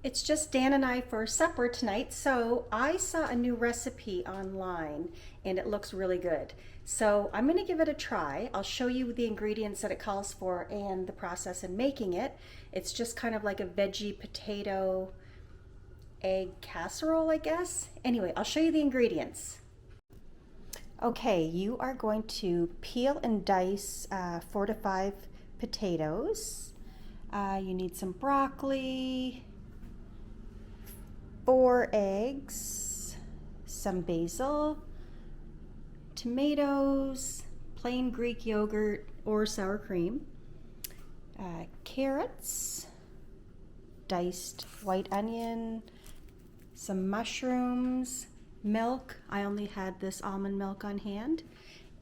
It's just Dan and I for supper tonight. So I saw a new recipe online and it looks really good. So I'm going to give it a try. I'll show you the ingredients that it calls for and the process in making it. It's just kind of like a veggie potato egg casserole, I guess. Anyway, I'll show you the ingredients. Okay, you are going to peel and dice 4 to 5 potatoes. You need some broccoli, 4 eggs, some basil, tomatoes, plain Greek yogurt or sour cream, carrots, diced white onion, some mushrooms, milk. I only had this almond milk on hand,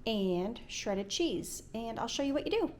and shredded cheese. And I'll show you what you do.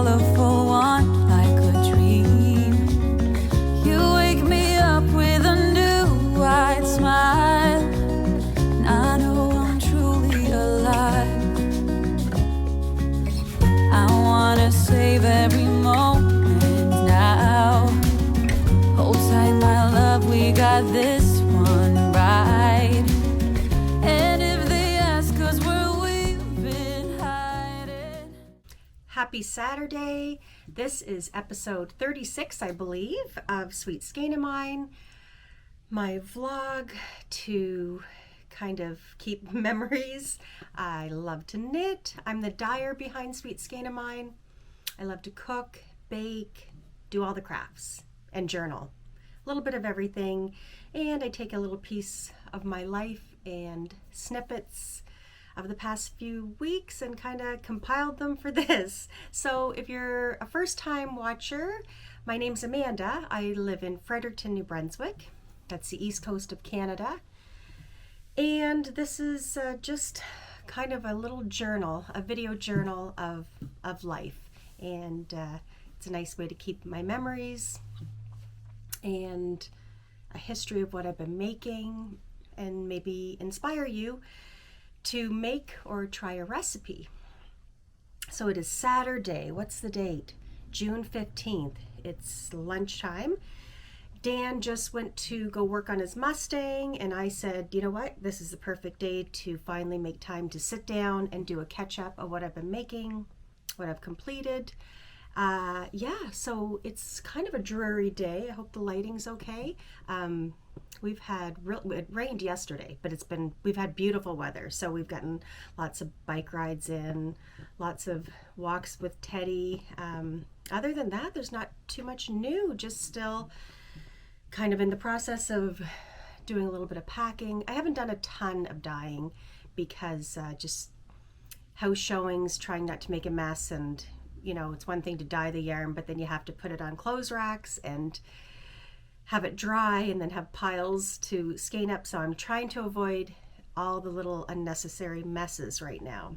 colorful one like a dream. You wake me up with a new white smile, and I know I'm truly alive. I wanna save every moment now. Hold tight, my love, we got this one right. And if they ask us where we've been hiding. Happy Saturday. This is episode 36, I believe, of Sweet Skein of Mine, my vlog to kind of keep memories. I love to knit. I'm the dyer behind Sweet Skein of Mine. I love to cook, bake, do all the crafts, and journal. A little bit of everything. And I take a little piece of my life and snippets of the past few weeks and kind of compiled them for this. So if you're a first-time watcher, my name's Amanda. I live in Fredericton, New Brunswick. That's the east coast of Canada. And this is just kind of a little journal, a video journal of life. And it's a nice way to keep my memories and a history of what I've been making, and maybe inspire you to make or try a recipe. So it is Saturday. What's the date? June 15th. It's lunchtime. Dan just went to go work on his Mustang, and I said, you know what? This is the perfect day to finally make time to sit down and do a catch-up of what I've been making, what I've completed. So it's kind of a dreary day. I hope the lighting's okay. It rained yesterday, but we've had beautiful weather. So we've gotten lots of bike rides in, lots of walks with Teddy. Other than that, there's not too much new, just still kind of in the process of doing a little bit of packing. I haven't done a ton of dyeing because just house showings, trying not to make a mess, and it's one thing to dye the yarn, but then you have to put it on clothes racks and have it dry and then have piles to skein up. So I'm trying to avoid all the little unnecessary messes right now.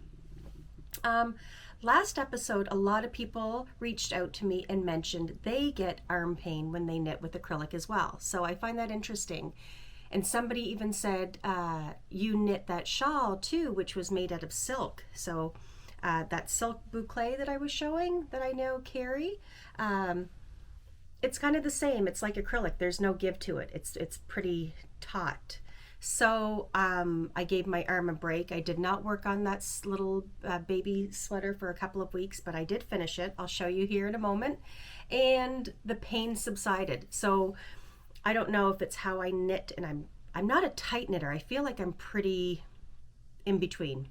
Last episode, a lot of people reached out to me and mentioned they get arm pain when they knit with acrylic as well. So I find that interesting. And somebody even said, you knit that shawl too, which was made out of silk. So that silk boucle that I was showing that I now carry, it's kind of the same. It's like acrylic. There's no give to it. It's pretty taut. So I gave my arm a break. I did not work on that little baby sweater for a couple of weeks, but I did finish it. I'll show you here in a moment. And the pain subsided. So I don't know if it's how I knit, and I'm not a tight knitter. I feel like I'm pretty in between.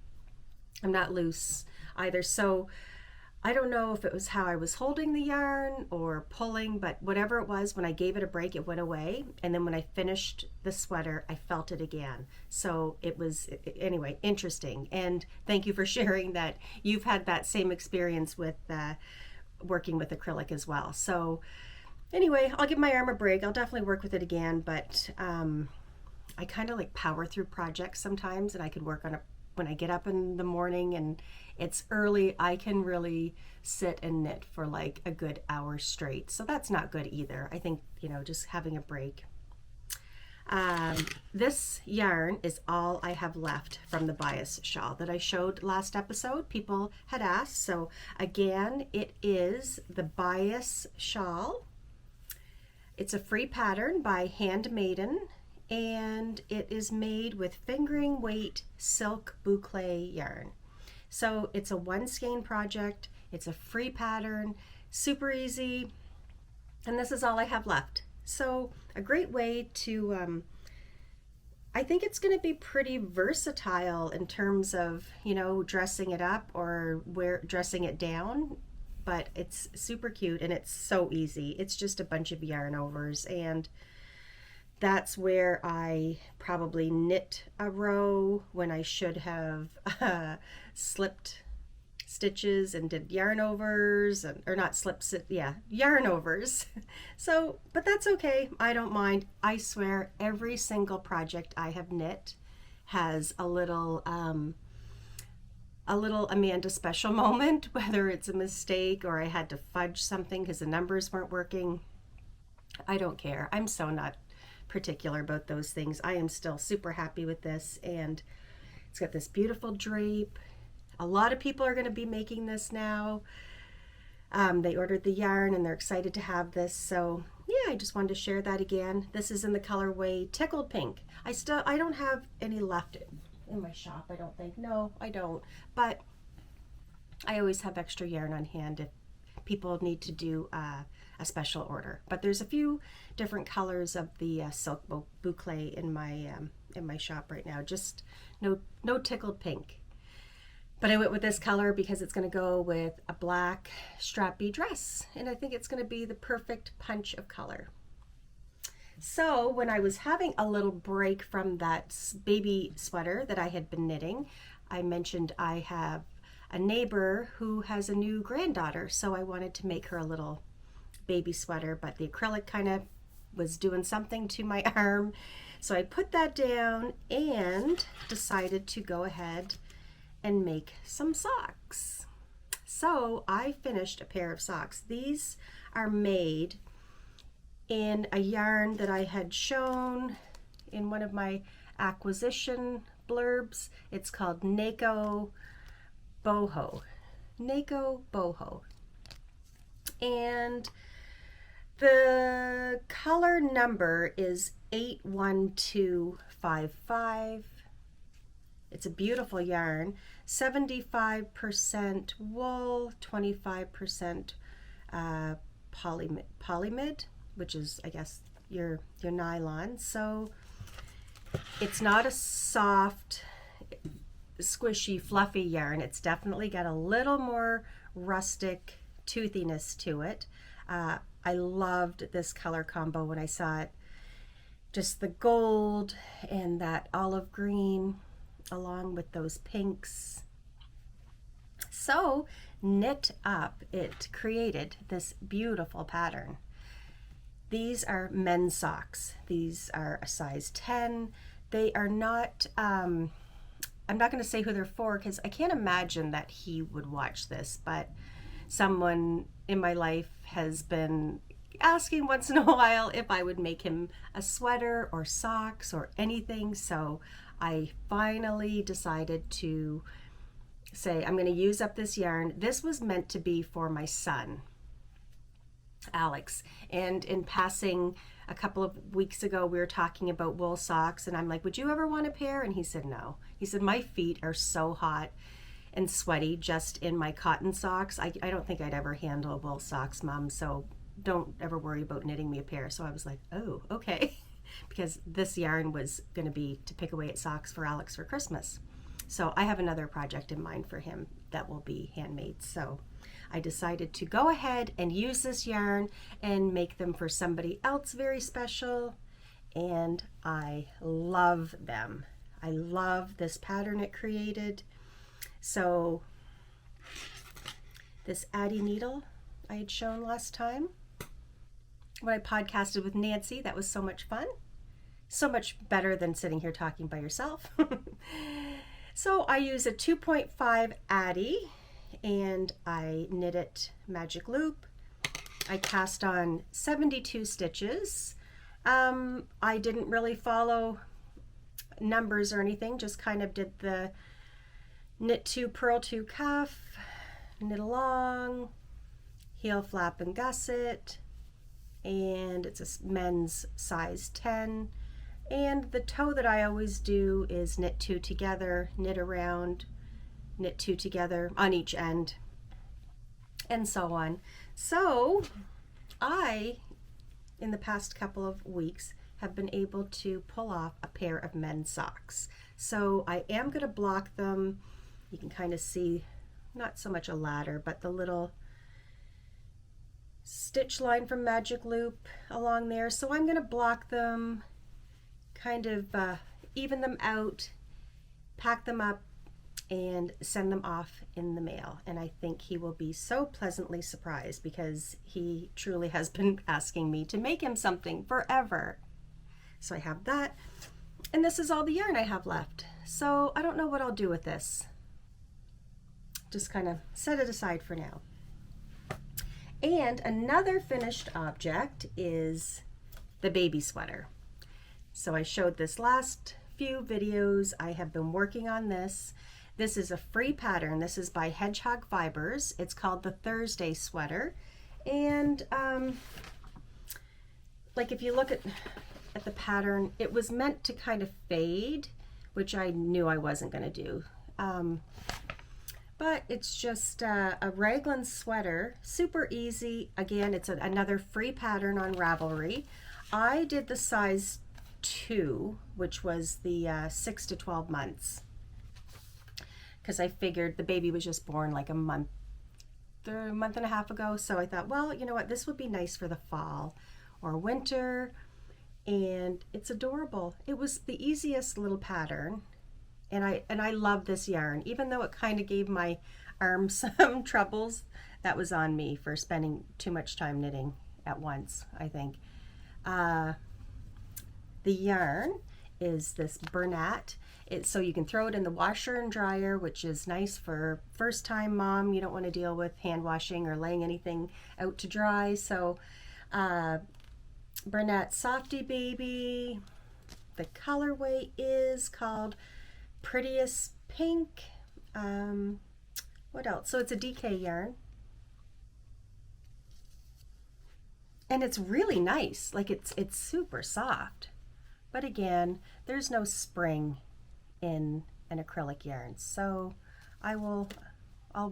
I'm not loose either. So I don't know if it was how I was holding the yarn or pulling, but whatever it was, when I gave it a break, it went away. And then when I finished the sweater, I felt it again. So it was, anyway, interesting. And thank you for sharing that you've had that same experience with working with acrylic as well. So anyway, I'll give my arm a break. I'll definitely work with it again, but I kind of like power through projects sometimes, and I can work on it when I get up in the morning and it's early. I can really sit and knit for like a good hour straight. So that's not good either. I think, just having a break. This yarn is all I have left from the bias shawl that I showed last episode. People had asked. So again, it is the bias shawl. It's a free pattern by Handmaiden, and it is made with fingering weight silk boucle yarn. So it's a one skein project. It's a free pattern, super easy, and this is all I have left. So a great way to, I think it's going to be pretty versatile in terms of, dressing it up or dressing it down, but it's super cute and it's so easy. It's just a bunch of yarn overs, and that's where I probably knit a row when I should have slipped stitches and did yarn overs, or not slips, yarn overs. So, but that's okay. I don't mind. I swear every single project I have knit has a little a little Amanda special moment, whether it's a mistake or I had to fudge something because the numbers weren't working. I don't care. I'm so not particular about those things. I am still super happy with this, and it's got this beautiful drape. A lot of people are going to be making this now. They ordered the yarn and they're excited to have this. So yeah, I just wanted to share that again. This is in the colorway Tickled Pink. I don't have any left in my shop, I don't think. No, I don't. But I always have extra yarn on hand if people need to do a special order. But there's a few different colors of the silk boucle in my shop right now. Just no Tickled Pink. But I went with this color because it's going to go with a black strappy dress, and I think it's going to be the perfect punch of color. So when I was having a little break from that baby sweater that I had been knitting, I mentioned I have a neighbor who has a new granddaughter, so I wanted to make her a little baby sweater, but the acrylic kind of was doing something to my arm. So I put that down and decided to go ahead and make some socks. So I finished a pair of socks. These are made in a yarn that I had shown in one of my acquisition blurbs. It's called Nako Boho. Nako Boho. And the color number is 81255. It's a beautiful yarn, 75% wool, 25% polymid, which is, I guess, your nylon. So it's not a soft, squishy, fluffy yarn. It's definitely got a little more rustic toothiness to it. I loved this color combo when I saw it. Just the gold and that olive green along with those pinks. So knit up, it created this beautiful pattern. These are men's socks. These are a size 10. They are not, I'm not going to say who they're for because I can't imagine that he would watch this, but someone in my life has been asking once in a while if I would make him a sweater or socks or anything. So I finally decided to say I'm going to use up this yarn. This was meant to be for my son, Alex. And in passing a couple of weeks ago, we were talking about wool socks, and I'm like, would you ever want a pair? And he said no. He said, my feet are so hot and sweaty just in my cotton socks. I don't think I'd ever handle wool socks, Mom, so don't ever worry about knitting me a pair. So I was like, oh, okay. Because this yarn was going to be to pick away at socks for Alex for Christmas. So I have another project in mind for him that will be handmade. So I decided to go ahead and use this yarn and make them for somebody else very special. And I love them. I love this pattern it created. So this Addy needle I had shown last time when I podcasted with Nancy, that was so much fun. So much better than sitting here talking by yourself. So I use a 2.5 Addy and I knit it magic loop. I cast on 72 stitches. I didn't really follow numbers or anything, just kind of did the knit 2, purl 2 cuff, knit along, heel flap and gusset, and it's a men's size 10. And the toe that I always do is knit 2 together, knit around, knit 2 together on each end, and so on. So I, in the past couple of weeks, have been able to pull off a pair of men's socks. So I am going to block them. You can kind of see, not so much a ladder, but the little stitch line from Magic Loop along there. So I'm going to block them, kind of even them out, pack them up, and send them off in the mail. And I think he will be so pleasantly surprised because he truly has been asking me to make him something forever. So I have that. And this is all the yarn I have left. So I don't know what I'll do with this. just kind of set it aside for now. And another finished object is the baby sweater. So I showed this last few videos. I have been working on this. This is a free pattern. This is by Hedgehog Fibers. It's called the Thursday sweater. And like if you look at the pattern, it was meant to kind of fade, which I knew I wasn't going to do. But it's just a raglan sweater, super easy. Again, it's another free pattern on Ravelry. I did the size 2, which was the 6 to 12 months, because I figured the baby was just born like a month and a half ago. So I thought, well, you know what, this would be nice for the fall or winter, and it's adorable. It was the easiest little pattern. And I love this yarn, even though it kind of gave my arms some troubles. That was on me for spending too much time knitting at once, I think. The yarn is this Bernat. So you can throw it in the washer and dryer, which is nice for first time mom. You don't want to deal with hand washing or laying anything out to dry. So Bernat Softy Baby. The colorway is called Prettiest Pink. What else? So it's a DK yarn, and it's really nice. Like it's super soft, but again, there's no spring in an acrylic yarn, so I'll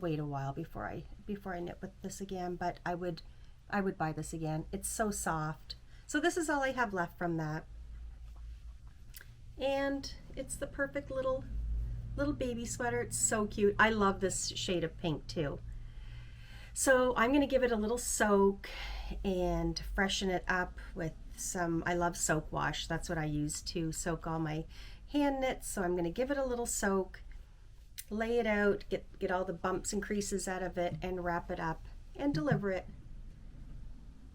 wait a while before I knit with this again. But I would buy this again. It's so soft. So this is all I have left from that. And it's the perfect little baby sweater. It's so cute. I love this shade of pink too. So I'm going to give it a little soak and freshen it up with some, I love soak wash. That's what I use to soak all my hand knits. So I'm going to give it a little soak, lay it out, get all the bumps and creases out of it, and wrap it up and deliver it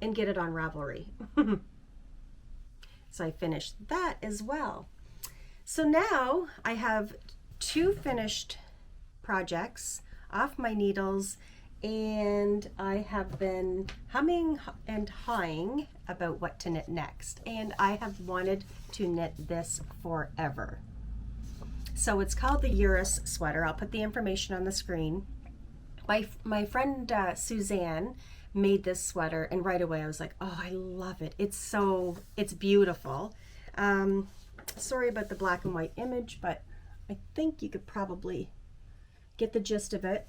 and get it on Ravelry. So I finished that as well. So now I have 2 finished projects off my needles, and I have been humming and hawing about what to knit next, and I have wanted to knit this forever. So it's called the Eurus sweater. I'll put the information on the screen. My friend Suzanne made this sweater, and right away I was like, oh, I love it. It's beautiful. Sorry about the black and white image, but I think you could probably get the gist of it.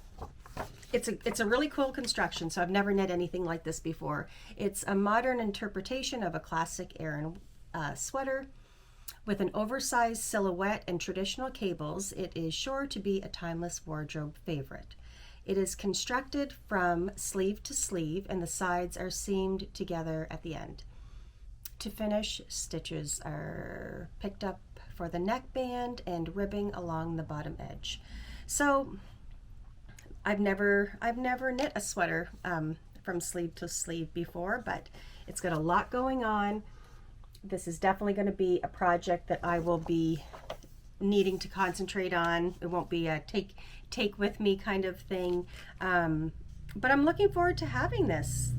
It's a really cool construction, so I've never knit anything like this before. It's a modern interpretation of a classic Aran sweater with an oversized silhouette and traditional cables. It is sure to be a timeless wardrobe favorite. It is constructed from sleeve to sleeve, and the sides are seamed together at the end. To finish, stitches are picked up for the neckband and ribbing along the bottom edge. So I've never knit a sweater from sleeve to sleeve before, but it's got a lot going on. This is definitely going to be a project that I will be needing to concentrate on. It won't be a take with me kind of thing, but I'm looking forward to having this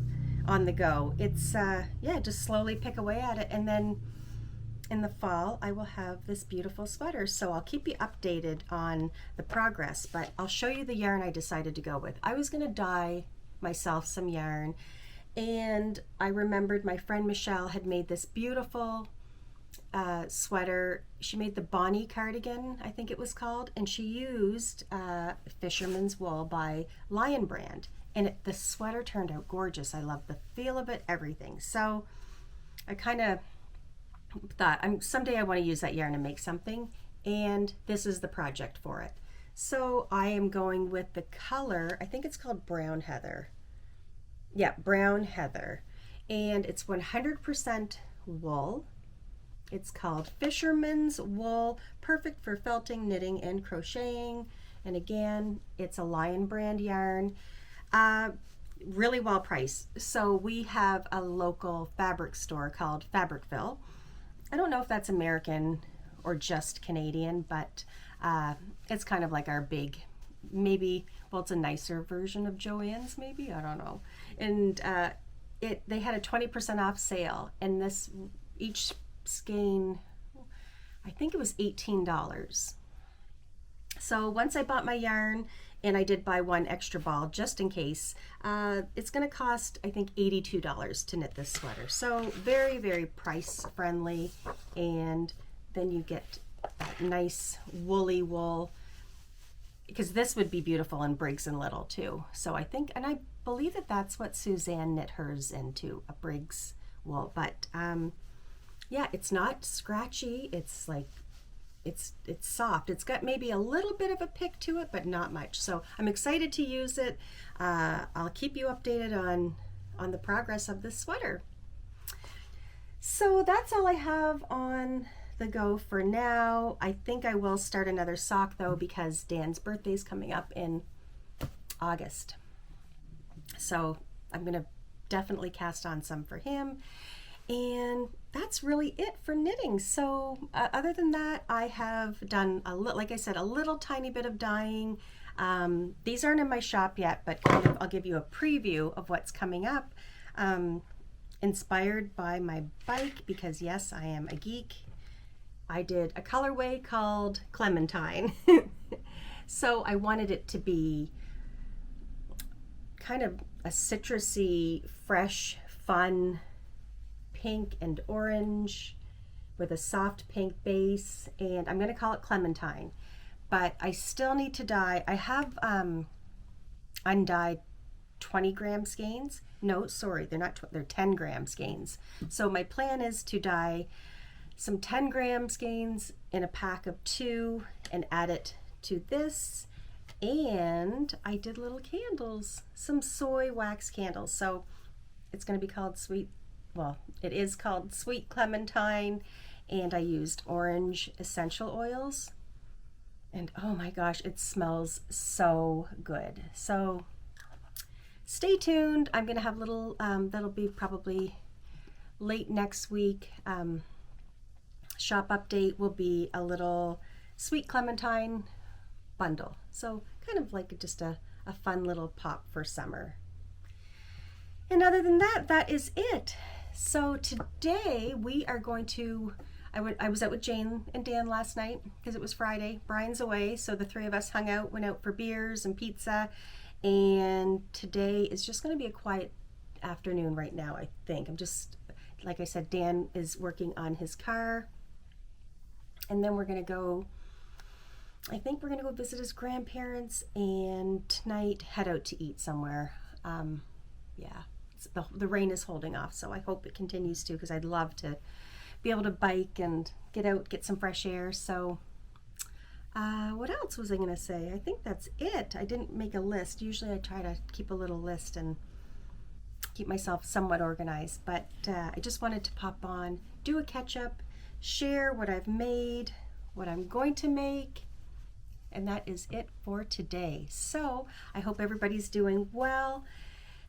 on the go. It's just slowly pick away at it, and then in the fall I will have this beautiful sweater. So I'll keep you updated on the progress, but I'll show you the yarn I decided to go with. I was going to dye myself some yarn, and I remembered my friend Michelle had made this beautiful sweater. She made the Bonnie cardigan, I think it was called, and she used Fisherman's Wool by Lion Brand. And the sweater turned out gorgeous. I love the feel of it, everything. So I kind of thought someday I want to use that yarn and make something, and this is the project for it. So I am going with the color, I think it's called Brown Heather. Yeah, Brown Heather. And it's 100% wool. It's called Fisherman's Wool, perfect for felting, knitting, and crocheting. And again, it's a Lion Brand yarn. Really well priced. So we have a local fabric store called Fabricville. I don't know if that's American or just Canadian, but it's kind of like our big maybe, well, it's a nicer version of Joann's, maybe, I don't know. And they had a 20% off sale, and this each skein, I think it was $18. So once I bought my yarn, and I did buy one extra ball just in case, it's going to cost, I think, $82 to knit this sweater. So very, very price friendly, and then you get that nice woolly wool, because this would be beautiful in Briggs and Little too. So I think, and I believe that that's what Suzanne knit hers into, a Briggs wool. But yeah, it's not scratchy. It's like, it's soft. It's got maybe a little bit of a pick to it, but not much. So I'm excited to use it. I'll keep you updated on the progress of this sweater. So that's all I have on the go for now. I think I will start another sock though, because Dan's birthday is coming up in August. So I'm gonna definitely cast on some for him. And that's really it for knitting. So other than that, I have done like I said, a little tiny bit of dyeing. These aren't in my shop yet, but kind of, I'll give you a preview of what's coming up. Inspired by my bike, because yes, I am a geek. I did a colorway called Clementine. So I wanted it to be kind of a citrusy, fresh, fun pink and orange with a soft pink base, and I'm going to call it Clementine. But I still need to dye. I have undyed 20-gram skeins. No, sorry, they're not. They're 10-gram skeins. So my plan is to dye some 10-gram skeins in a pack of 2 and add it to this. And I did little candles, some soy wax candles. So it's going to be called it is called Sweet Clementine, and I used orange essential oils, and oh my gosh, it smells so good. So stay tuned. I'm gonna have little that'll be probably late next week. Shop update will be a little Sweet Clementine bundle, so kind of like just a fun little pop for summer. And other than that, that is it. So today we are going to, I was out with Jane and Dan last night because it was Friday. Brian's away, so the 3 of us hung out, went out for beers and pizza, and today is just going to be a quiet afternoon right now, I think. I'm just, like I said, Dan is working on his car, and then we're going to go, I think we're going to go visit his grandparents, and tonight head out to eat somewhere. Yeah. The rain is holding off, so I hope it continues to, because I'd love to be able to bike and get out, get some fresh air. So what else was I going to say? I think that's it. I didn't make a list. Usually I try to keep a little list and keep myself somewhat organized, but I just wanted to pop on, do a catch up, share what I've made, what I'm going to make, and that is it for today. So I hope everybody's doing well.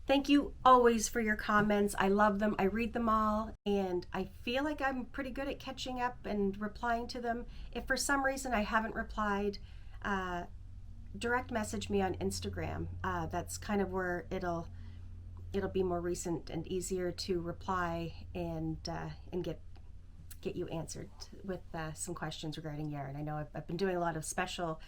Thank you always for your comments. I love them. I read them all, and I feel like I'm pretty good at catching up and replying to them. If for some reason I haven't replied, direct message me on Instagram. That's kind of where it'll be more recent and easier to reply and get you answered with some questions regarding yarn. I know I've been doing a lot of special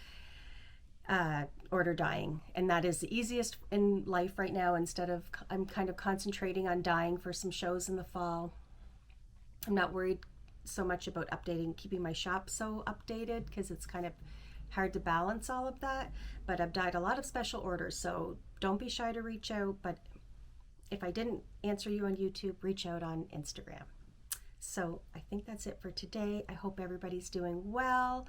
order dyeing, and that is the easiest in life right now. Instead of, I'm kind of concentrating on dyeing for some shows in the fall. I'm not worried so much about keeping my shop so updated, because it's kind of hard to balance all of that. But I've dyed a lot of special orders, so don't be shy to reach out. But if I didn't answer you on YouTube, reach out on Instagram. So I think that's it for today. I hope everybody's doing well.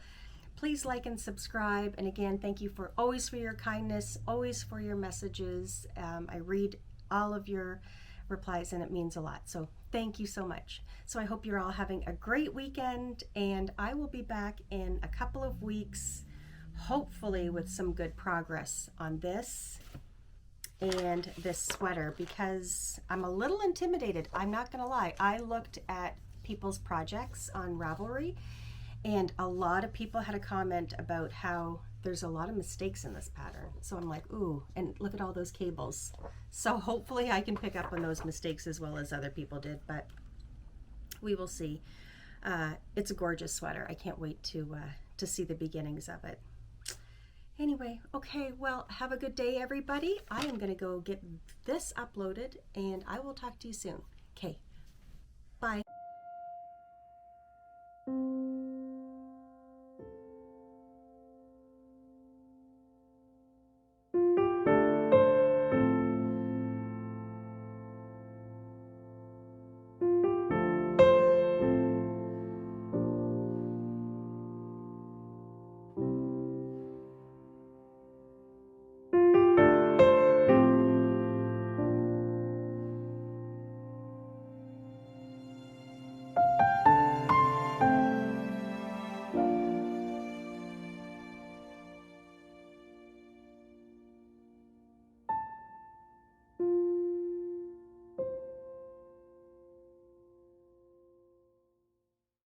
Please like and subscribe. And again, thank you always for your kindness, always for your messages. I read all of your replies, and it means a lot. So thank you so much. So I hope you're all having a great weekend, and I will be back in a couple of weeks, hopefully with some good progress on this and this sweater, because I'm a little intimidated. I'm not gonna lie. I looked at people's projects on Ravelry, and a lot of people had a comment about how there's a lot of mistakes in this pattern. So I'm like, ooh, and look at all those cables. So hopefully I can pick up on those mistakes as well as other people did, but we will see. It's a gorgeous sweater. I can't wait to see the beginnings of it. Anyway, okay, well, have a good day, everybody. I am going to go get this uploaded, and I will talk to you soon. Okay,